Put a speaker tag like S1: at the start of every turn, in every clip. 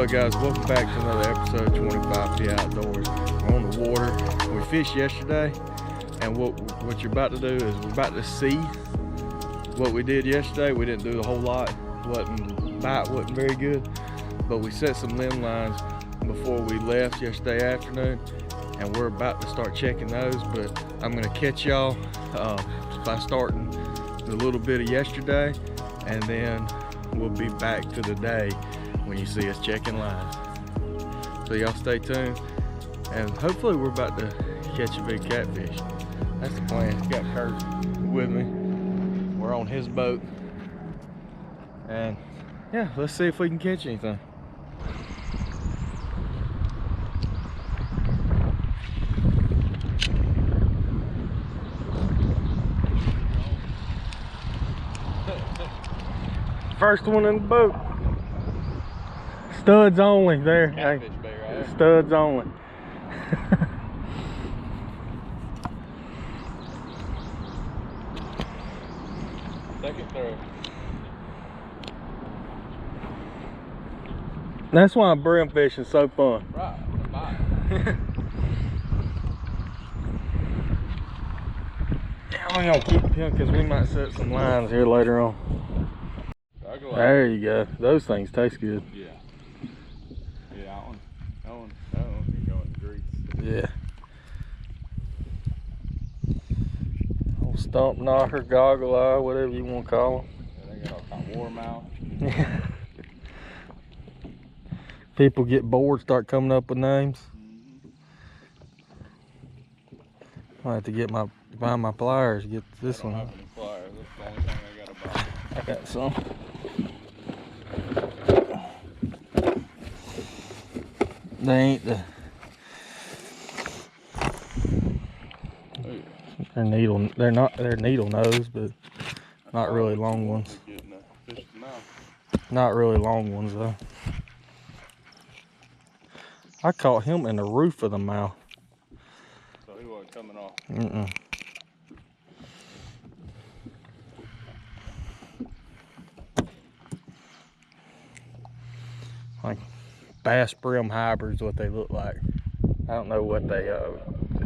S1: up, guys? Welcome back to another episode of 25P Outdoors. We're on the water. We fished yesterday, and what you're about to do is we're about to see what we did yesterday. We didn't do a whole lot. Bite wasn't very good, but we set some limb lines before we left yesterday afternoon, and we're about to start checking those. But I'm gonna catch y'all by starting a little bit of yesterday, and then we'll be back to the day when you see us checking lines. So y'all stay tuned, and hopefully we're about to catch a big catfish. That's the plan. Got Kurt with me. We're on his boat, and yeah, let's see if we can catch anything. First one in the boat. Studs only there.
S2: Catfish bait right there.
S1: Studs only.
S2: Second throw.
S1: That's why brim fishing is so fun.
S2: Right, bye.
S1: Yeah, I'm gonna keep him because we might set some lines here later on. There you go. Those things taste good.
S2: Yeah. Yeah, that one can go in the grease.
S1: Yeah. Old stump knocker, goggle eye, whatever you want to call them.
S2: Yeah, they got all kind of warmouth.
S1: Yeah. People get bored, start coming up with names. I have to get buy my pliers. Get this one.
S2: I don't have any pliers. That's the only thing I gotta buy.
S1: I got some. They ain't they're needle nose, but not really long ones. Not really long ones though. I caught him in the roof of the mouth.
S2: So he wasn't coming off.
S1: Like bass brim hybrids, what they look like. I don't know what they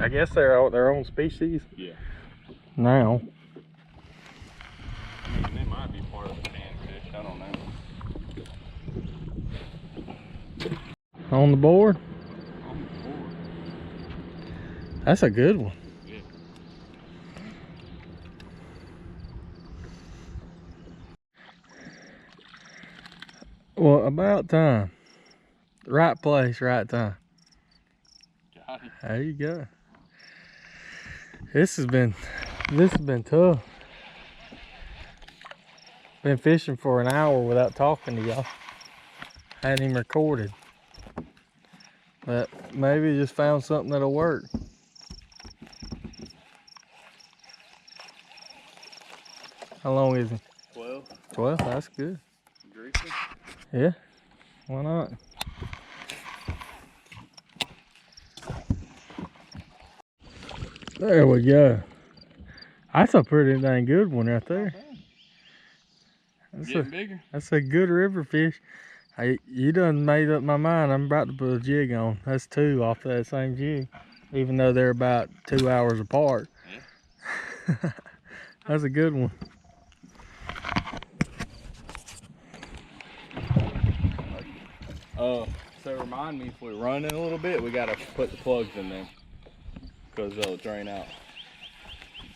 S1: I guess they're their own species.
S2: Yeah.
S1: Now.
S2: I mean, they might be part of the panfish. I don't know.
S1: On the board?
S2: On the board.
S1: That's a good one.
S2: Yeah.
S1: Well, about time. Right place, right time.
S2: Got it.
S1: There you go. This has been tough. Been fishing for an hour without talking to y'all. Hadn't even recorded. But maybe just found something that'll work. How long is it?
S2: 12.
S1: 12, that's good.
S2: Greasy.
S1: Yeah, why not? There we go. That's a pretty dang good one right there.
S2: Getting bigger.
S1: That's a good river fish. You done made up my mind. I'm about to put a jig on. That's two off that same jig, even though they're about 2 hours apart. Yeah. That's a good one.
S2: So remind me, if we're running a little bit, we gotta put the plugs in there because they'll drain out.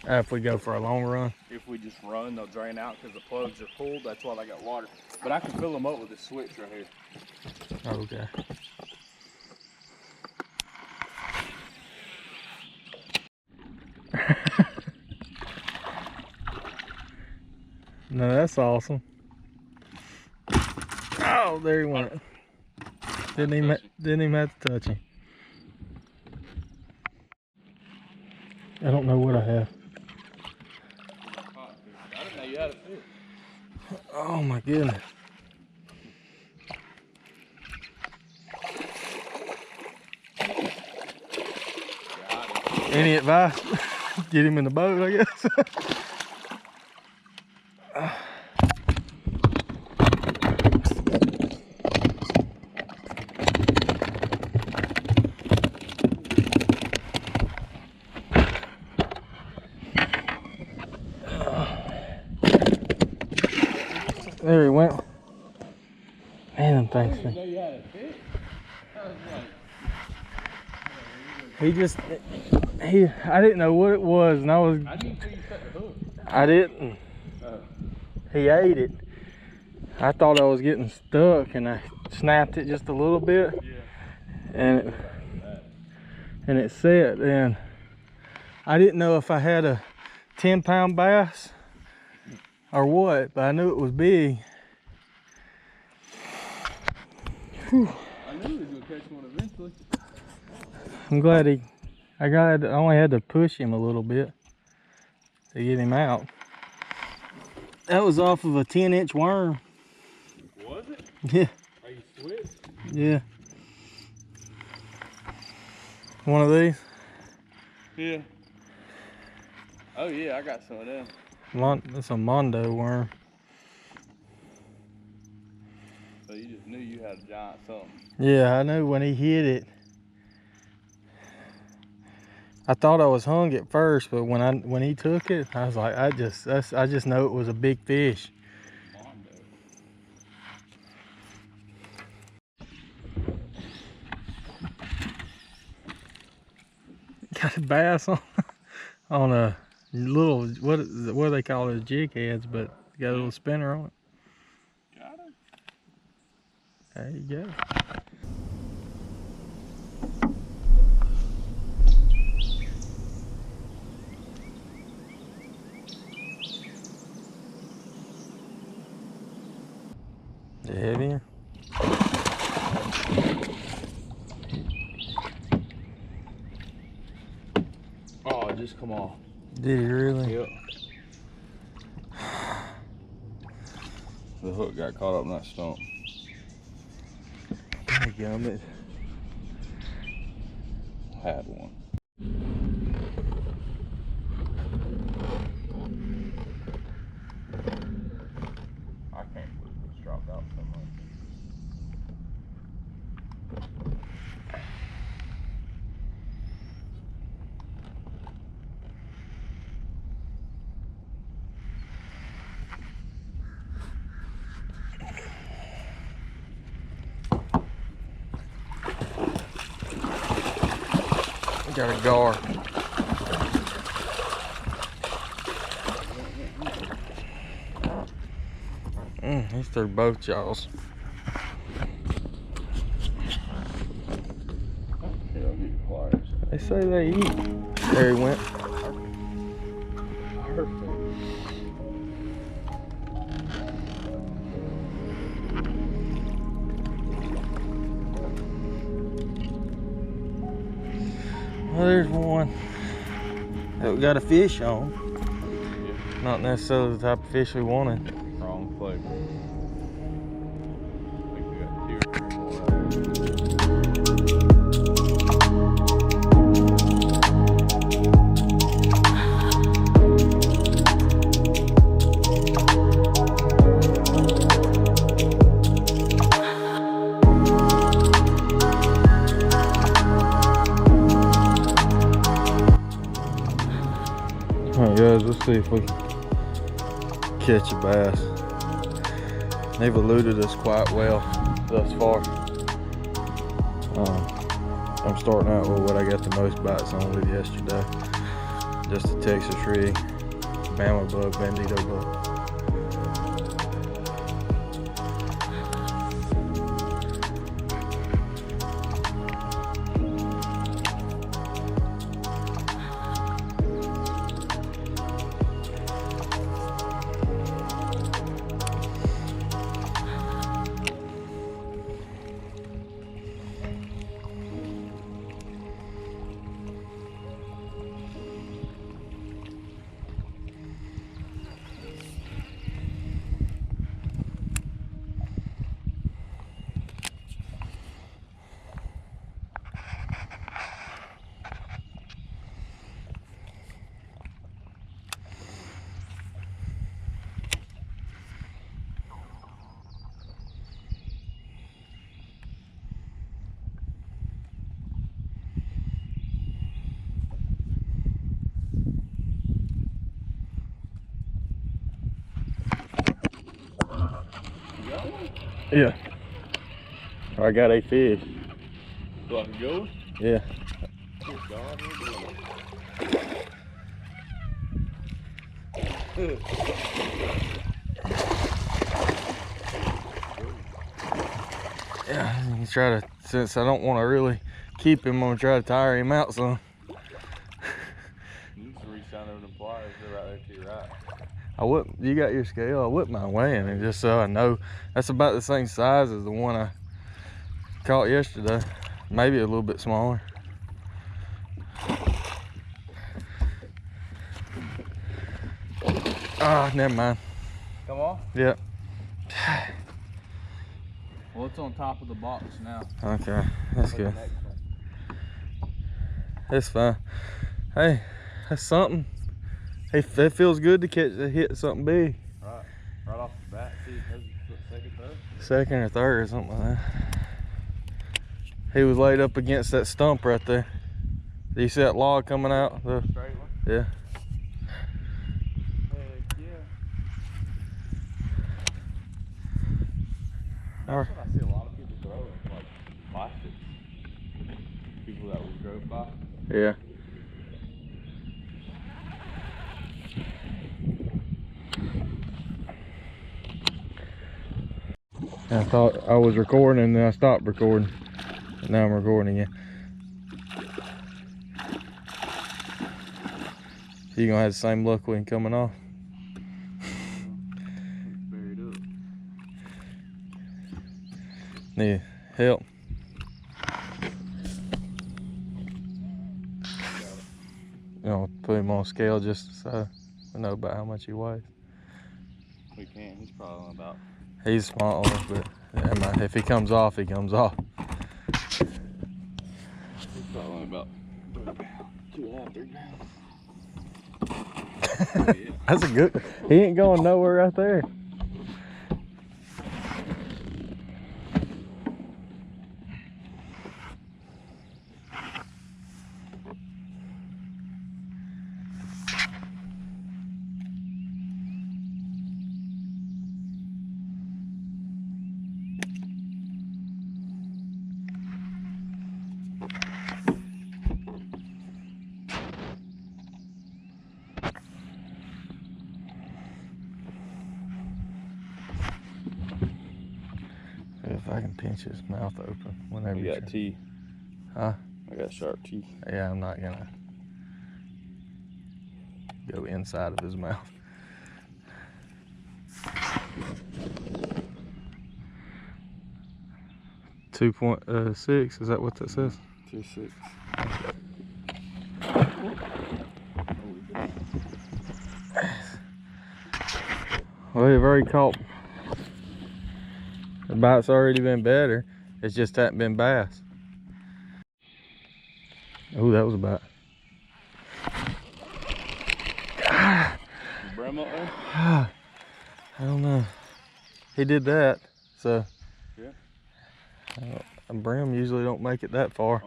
S1: If we go for a long run?
S2: If we just run, they'll drain out because the plugs are full. That's why they got water. But I can fill them up with this switch right here.
S1: Okay. No, that's awesome. Oh, there he went. Didn't even have to touch him. I don't know what I have.
S2: I didn't know you had a fish.
S1: Oh my goodness. Any advice? Get him in the boat, I guess. There he went. Man, them things.
S2: I didn't know you had a fish. I was like,
S1: He just, I didn't know what it was, and I
S2: didn't see you set the hook.
S1: I didn't.
S2: Oh.
S1: He ate it. I thought I was getting stuck, and I snapped it just a little bit,
S2: Yeah.
S1: and it set. And I didn't know if I had a 10-pound bass or what, but I knew it was big. Whew.
S2: I knew he was gonna catch one eventually.
S1: I'm glad I only had to push him a little bit to get him out. That was off of a 10-inch worm.
S2: Was it?
S1: Yeah.
S2: Are you switched?
S1: Yeah. One of these?
S2: Yeah. Oh yeah, I got some of them.
S1: It's a Mondo worm.
S2: So you just knew you had a giant something.
S1: Yeah, I knew when he hit it. I thought I was hung at first, but when he took it, I was like, I just know it was a big fish. Got a bass on a little, what do they call it, jig heads, but got a little spinner on it.
S2: Got him.
S1: There you go. Is it heavier?
S2: Oh, it just come off.
S1: Did he really?
S2: Yep. The hook got caught up in that stump.
S1: Gummit.
S2: Had one. I can't believe this dropped out so much.
S1: Got a gar. He's through both jaws.
S2: Here, I'll get your pliers.
S1: They say they eat. There he went.
S2: Perfect.
S1: Well, there's one that we got a fish on.
S2: Yeah.
S1: Not necessarily the type of fish we wanted.
S2: Wrong flavor. I think we got 2 or 3 more out
S1: Alright guys, let's see if we can catch a bass. They've eluded us quite well thus far. I'm starting out with what I got the most bites on with yesterday. Just a Texas rig, Bama bug, Bandito bug. Yeah. I got a fish.
S2: So I can go?
S1: Yeah.
S2: Good God,
S1: Yeah, you can try to, since I don't want to really keep him, I'm gonna try to tire him out some.
S2: You can reach down over the pliers, they're right there to your right.
S1: I wouldn't, you got your scale, I wouldn't mind weighing it just so I know. That's about the same size as the one I caught yesterday. Maybe a little bit smaller. Ah, never mind.
S2: Come on.
S1: Yep.
S2: Well, it's on top of the box now.
S1: Okay, that's
S2: For
S1: good.
S2: the next one.
S1: That's fine. Hey, that's something. Hey, it feels good to hit something big.
S2: Right off the bat. See, that's second, third.
S1: Second or third or something like that. He was laid up against that stump right there. Do you see that log coming out?
S2: The straight one?
S1: Yeah.
S2: Heck yeah.
S1: All right.
S2: That's what I see a lot of people throwing, like plastics. People that we drove by.
S1: Yeah. I thought I was recording and then I stopped recording. And now I'm recording again. You gonna have the same luck when coming off?
S2: It's buried up.
S1: Need help? You know, put him on scale just so I know about how much he weighs.
S2: We can. He's probably on about.
S1: He's smaller, but yeah, man, if he comes off, he comes off.
S2: He's probably on about 2.5, 3 pounds. Yeah.
S1: That's a good. He ain't going nowhere right there. If I can pinch his mouth open whenever
S2: You
S1: you
S2: got teeth.
S1: Huh?
S2: I got sharp teeth.
S1: Yeah, I'm not gonna go inside of his mouth. .6, is that what that says?
S2: 2.6.
S1: Well, you've already caught. The bite's already been better. It's just hadn't been bass. Oh, that was a bite.
S2: Brim up there?
S1: I don't know. He did that, so.
S2: Yeah.
S1: A brim usually don't make it that far.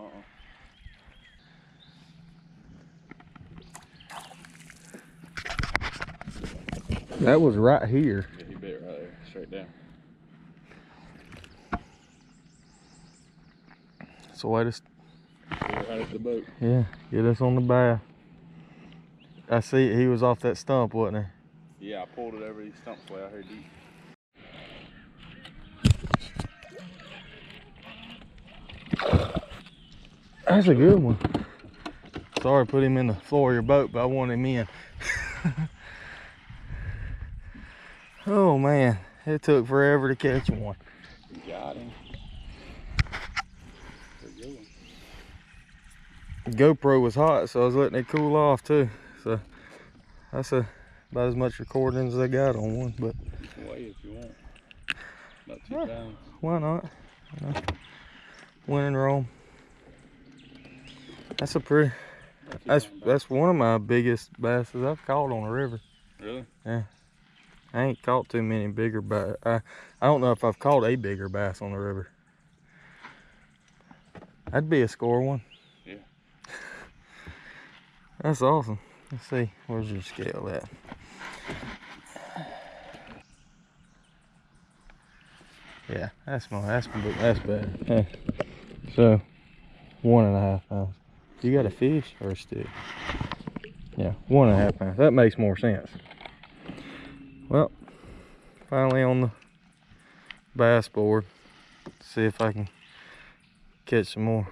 S1: That was right here.
S2: Yeah, he bit right there, straight down.
S1: So wait a.
S2: Right at the boat.
S1: Yeah, get us on the bass. I see he was off that stump, wasn't he?
S2: Yeah, I pulled it over these stumps way out here deep.
S1: That's a good one. Sorry, put him in the floor of your boat, but I want him in. Oh man, it took forever to catch one.
S2: You got him.
S1: The GoPro was hot, so I was letting it cool off too. So that's about as much recording as I got on one, but
S2: Weigh if you want. About 2 pounds.
S1: Why not? When in Rome. That's a pretty. That's one of my biggest basses I've caught on the river.
S2: Really?
S1: Yeah. I ain't caught too many bigger bass. I don't know if I've caught a bigger bass on the river. That'd be a score one.
S2: Yeah.
S1: That's awesome. Let's see. Where's your scale at? Yeah, that's bad. Yeah. So 1.5 pounds. You got a fish or a stick? Yeah, 1.5 pounds. That makes more sense. Well, finally on the bass board. See if I can catch some more.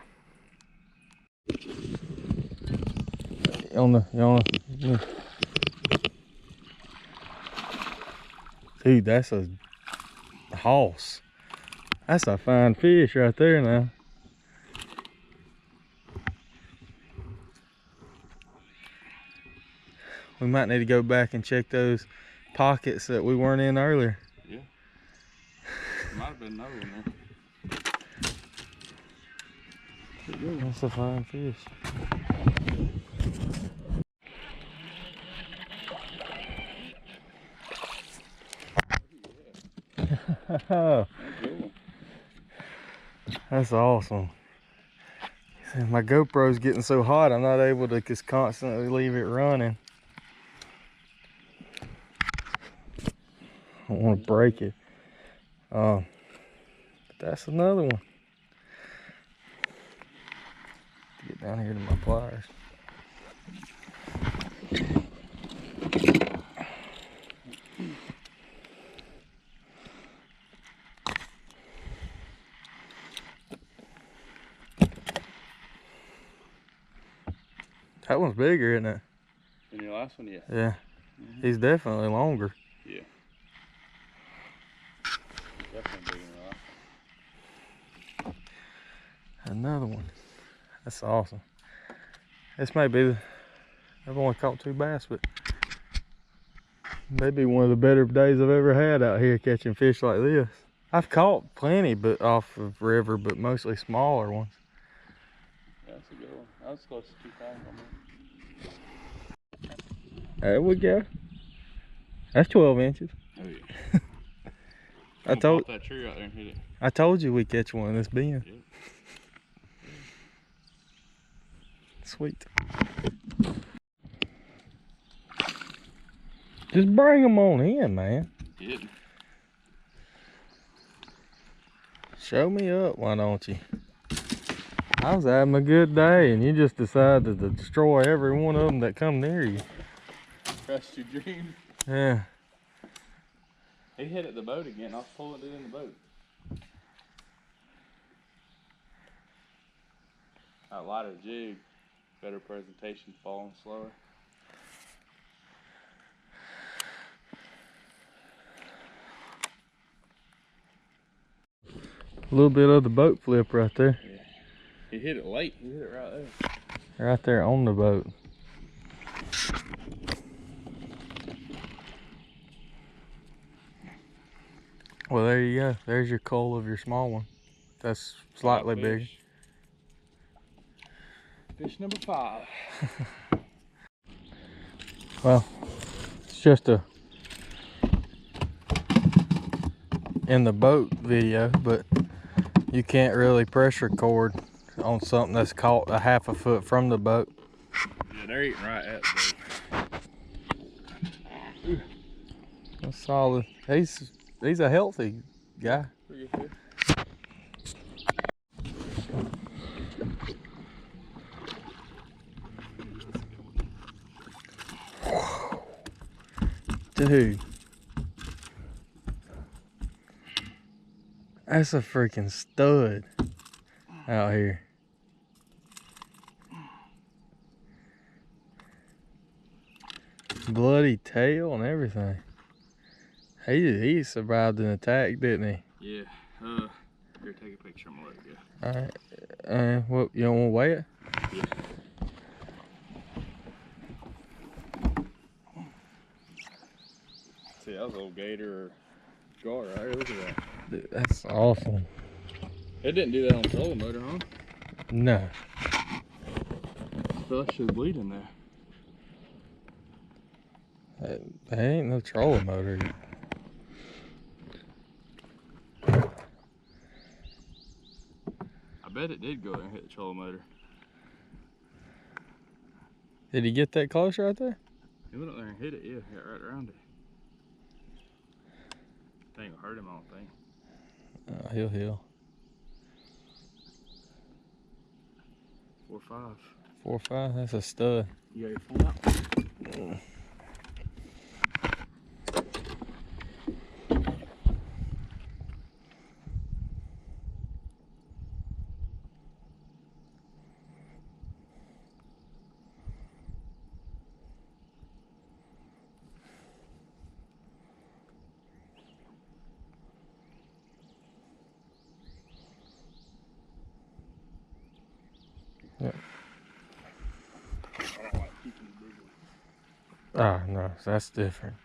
S1: Yeah. Dude, that's a hoss. That's a fine fish right there now. We might need to go back and check those pockets that we weren't in earlier.
S2: Yeah. Might have been another one there.
S1: That's a fine fish. That's awesome. My GoPro's getting so hot, I'm not able to just constantly leave it running. I don't want to break it. But that's another one. Get down here to my pliers. That one's bigger, isn't it?
S2: Than your last one, yeah.
S1: Yeah. He's definitely longer.
S2: Yeah. Definitely bigger than the last one.
S1: Another one. That's awesome. This may be I've only caught 2 bass, but maybe one of the better days I've ever had out here catching fish like this. I've caught plenty but off of river, but mostly smaller ones.
S2: Yeah, that's a good one. That was close to 2 pounds on me.
S1: There we go. That's 12 inches.
S2: Oh yeah.
S1: I told
S2: that tree right there and hit it.
S1: I told you we'd catch one in this bin.
S2: Yep.
S1: Sweet. Just bring them on in, man.
S2: Yeah.
S1: Show me up, why don't you? I was having a good day and you just decided to destroy every one of them that come near you.
S2: Crushed your dream.
S1: Yeah.
S2: He hit at the boat again. I was pulling it in the boat. A lighter jig. Better presentation, falling slower.
S1: A little bit of the boat flip right there.
S2: Yeah. He hit it late. He hit it right there.
S1: Right there on the boat. Well, there you go. There's your cull of your small one. That's slightly bigger.
S2: Fish number 5.
S1: Well, it's just a in the boat video, but you can't really pressure record on something that's caught a half a foot from the boat.
S2: Yeah, they're eating right at the boat.
S1: That's solid. He's a healthy guy.
S2: Pretty good fish.
S1: Dude, that's a freaking stud out here. Bloody tail and everything. He survived an attack, didn't he?
S2: Yeah. Here, take a picture. I'm gonna let it go.
S1: Alright. What, you don't want to weigh it?
S2: Yeah. See, that was a little gator or gar right here. Look at that.
S1: Dude, that's awesome.
S2: It didn't do that on trolling motor, huh?
S1: No.
S2: Flesh should bleed in there.
S1: There ain't no trolling motor.
S2: I bet it did go there and hit the trolling motor.
S1: Did he get that close right there?
S2: He went up there and hit it, yeah, got right around it. Ain't gonna hurt him, I don't think.
S1: He'll heal.
S2: 4 or 5.
S1: 4 or 5. That's a stud.
S2: You got your phone out?
S1: Yep.
S2: I don't like keeping the big one.
S1: Ah, no, that's different.